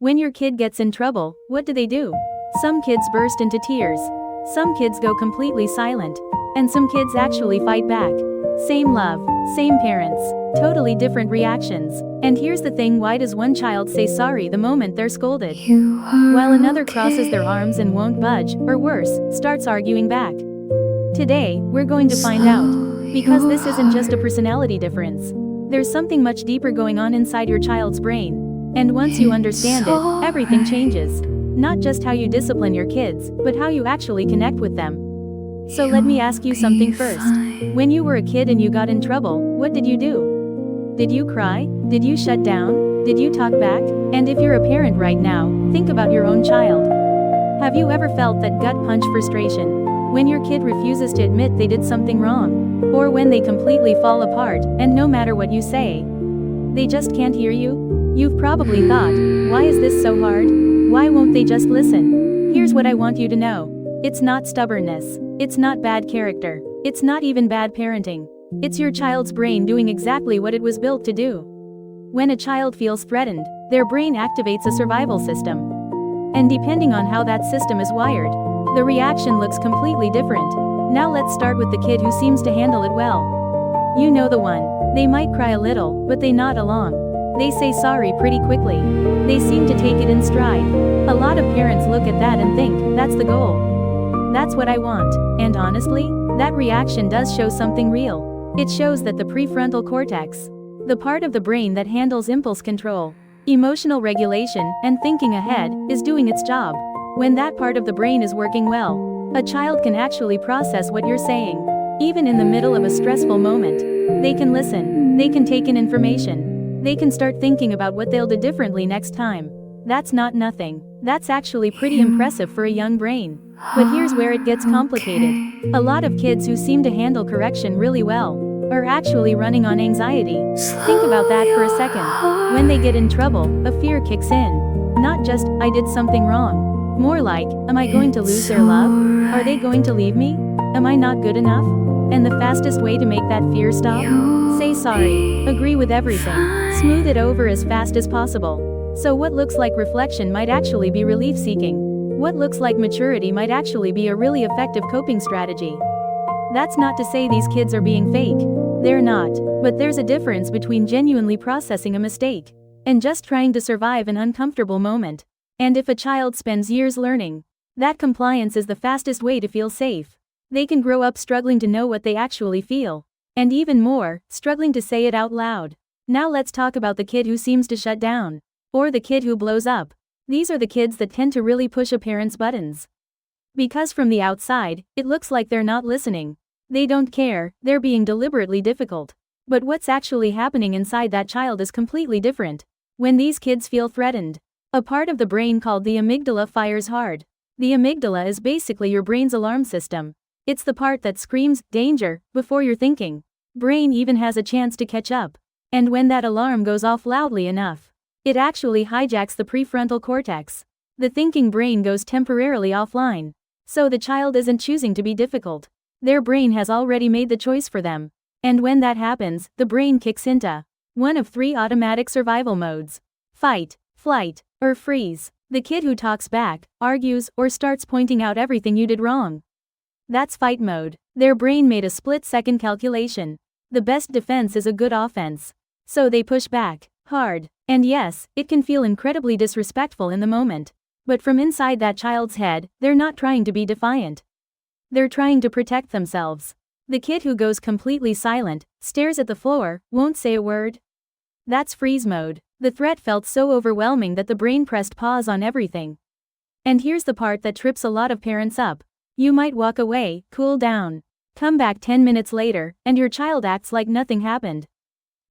When your kid gets in trouble, what do? Some kids burst into tears. Some kids go completely silent. And some kids actually fight back. Same love, same parents, totally different reactions. And here's the thing, why does one child say sorry the moment they're scolded, while another crosses their arms and won't budge, or worse, starts arguing back? Today, we're going to find out. Because this isn't just a personality difference. There's something much deeper going on inside your child's brain. And once you understand it, everything changes. Not just how you discipline your kids, but how you actually connect with them. So let me ask you something first. When you were a kid and you got in trouble, what did you do? Did you cry? Did you shut down? Did you talk back? And if you're a parent right now, think about your own child. Have you ever felt that gut punch frustration? When your kid refuses to admit they did something wrong? Or when they completely fall apart, and no matter what you say, they just can't hear you? You've probably thought, why is this so hard? Why won't they just listen? Here's what I want you to know. It's not stubbornness. It's not bad character. It's not even bad parenting. It's your child's brain doing exactly what it was built to do. When a child feels threatened, their brain activates a survival system. And depending on how that system is wired, the reaction looks completely different. Now let's start with the kid who seems to handle it well. You know the one. They might cry a little, but they nod along. They say sorry pretty quickly. They seem to take it in stride. A lot of parents look at that and think, that's the goal. That's what I want. And honestly, that reaction does show something real. It shows that the prefrontal cortex, the part of the brain that handles impulse control, emotional regulation, and thinking ahead, is doing its job. When that part of the brain is working well, a child can actually process what you're saying. Even in the middle of a stressful moment, they can listen, they can take in information, they can start thinking about what they'll do differently next time. That's not nothing. That's actually pretty impressive for a young brain. But here's where it gets complicated. A lot of kids who seem to handle correction really well are actually running on anxiety. Think about that for a second. When they get in trouble, a fear kicks in. Not just, I did something wrong. More like, am I going to lose their love? Are they going to leave me? Am I not good enough? And the fastest way to make that fear stop? Say sorry. Agree with everything. Smooth it over as fast as possible. So what looks like reflection might actually be relief-seeking. What looks like maturity might actually be a really effective coping strategy. That's not to say these kids are being fake. They're not. But there's a difference between genuinely processing a mistake and just trying to survive an uncomfortable moment. And if a child spends years learning that compliance is the fastest way to feel safe, they can grow up struggling to know what they actually feel. And even more, struggling to say it out loud. Now let's talk about the kid who seems to shut down. Or the kid who blows up. These are the kids that tend to really push a parent's buttons. Because from the outside, it looks like they're not listening. They don't care, they're being deliberately difficult. But what's actually happening inside that child is completely different. When these kids feel threatened, a part of the brain called the amygdala fires hard. The amygdala is basically your brain's alarm system. It's the part that screams, danger, before you're thinking. Brain even has a chance to catch up. And when that alarm goes off loudly enough, it actually hijacks the prefrontal cortex. The thinking brain goes temporarily offline. So the child isn't choosing to be difficult. Their brain has already made the choice for them. And when that happens, the brain kicks into one of three automatic survival modes: fight, flight, or freeze. The kid who talks back, argues, or starts pointing out everything you did wrong. That's fight mode. Their brain made a split-second calculation. The best defense is a good offense. So they push back, hard. And yes, it can feel incredibly disrespectful in the moment. But from inside that child's head, they're not trying to be defiant. They're trying to protect themselves. The kid who goes completely silent, stares at the floor, won't say a word. That's freeze mode. The threat felt so overwhelming that the brain pressed pause on everything. And here's the part that trips a lot of parents up. You might walk away, cool down, come back 10 minutes later, and your child acts like nothing happened.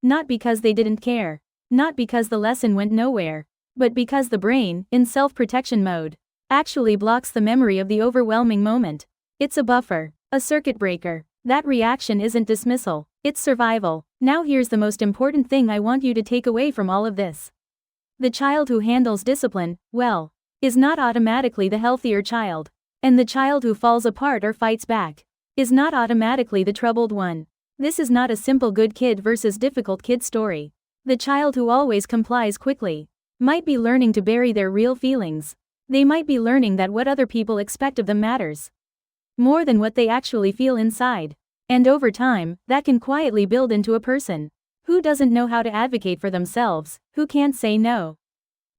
Not because they didn't care. Not because the lesson went nowhere, but because the brain, in self-protection mode, actually blocks the memory of the overwhelming moment. It's a buffer, a circuit breaker. That reaction isn't dismissal, it's survival. Now here's the most important thing I want you to take away from all of this. The child who handles discipline, well, is not automatically the healthier child. And the child who falls apart or fights back, is not automatically the troubled one. This is not a simple good kid versus difficult kid story. The child who always complies quickly, might be learning to bury their real feelings. They might be learning that what other people expect of them matters more than what they actually feel inside. And over time, that can quietly build into a person who doesn't know how to advocate for themselves, who can't say no,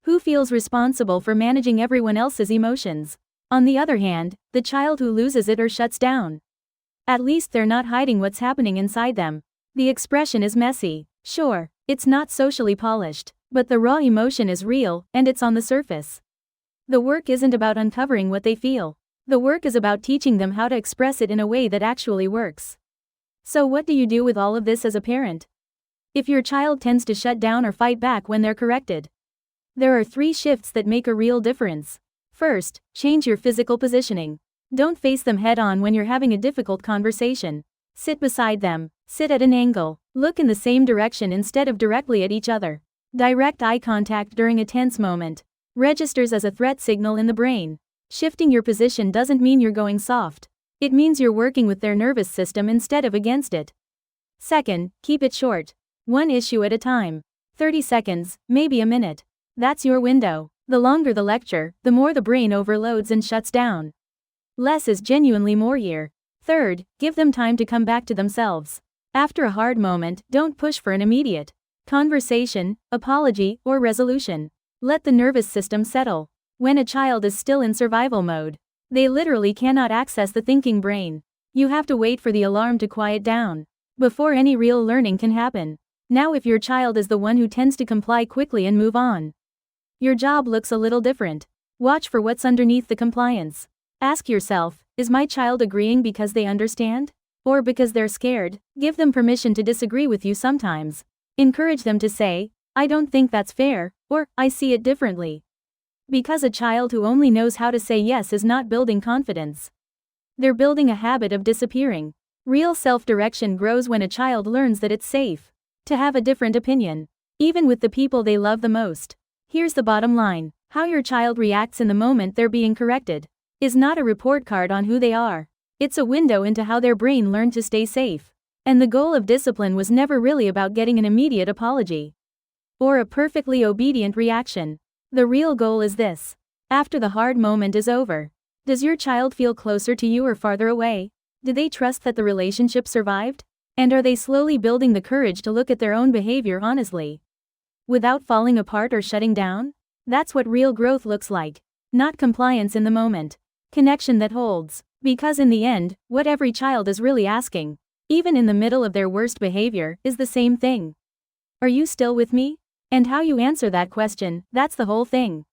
who feels responsible for managing everyone else's emotions. On the other hand, the child who loses it or shuts down, at least they're not hiding what's happening inside them. The expression is messy. Sure, it's not socially polished, but the raw emotion is real, and it's on the surface. The work isn't about uncovering what they feel. The work is about teaching them how to express it in a way that actually works. So what do you do with all of this as a parent? If your child tends to shut down or fight back when they're corrected, there are 3 shifts that make a real difference. First, change your physical positioning. Don't face them head on when you're having a difficult conversation. Sit beside them, sit at an angle, look in the same direction instead of directly at each other. Direct eye contact during a tense moment registers as a threat signal in the brain. Shifting your position doesn't mean you're going soft. It means you're working with their nervous system instead of against it. Second, keep it short. 1 issue at a time. 30 seconds, maybe a minute. That's your window. The longer the lecture, the more the brain overloads and shuts down. Less is genuinely more here. Third, give them time to come back to themselves. After a hard moment, don't push for an immediate conversation, apology, or resolution. Let the nervous system settle. When a child is still in survival mode, they literally cannot access the thinking brain. You have to wait for the alarm to quiet down before any real learning can happen. Now, if your child is the one who tends to comply quickly and move on, your job looks a little different. Watch for what's underneath the compliance. Ask yourself, is my child agreeing because they understand? Or because they're scared? Give them permission to disagree with you sometimes. Encourage them to say, I don't think that's fair, or I see it differently. Because a child who only knows how to say yes is not building confidence. They're building a habit of disappearing. Real self-direction grows when a child learns that it's safe to have a different opinion, even with the people they love the most. Here's the bottom line. How your child reacts in the moment they're being corrected is not a report card on who they are. It's a window into how their brain learned to stay safe. And the goal of discipline was never really about getting an immediate apology or a perfectly obedient reaction. The real goal is this. After the hard moment is over, does your child feel closer to you or farther away? Do they trust that the relationship survived? And are they slowly building the courage to look at their own behavior honestly, without falling apart or shutting down? That's what real growth looks like. Not compliance in the moment. Connection that holds. Because in the end, what every child is really asking, even in the middle of their worst behavior, is the same thing. Are you still with me? And how you answer that question, that's the whole thing.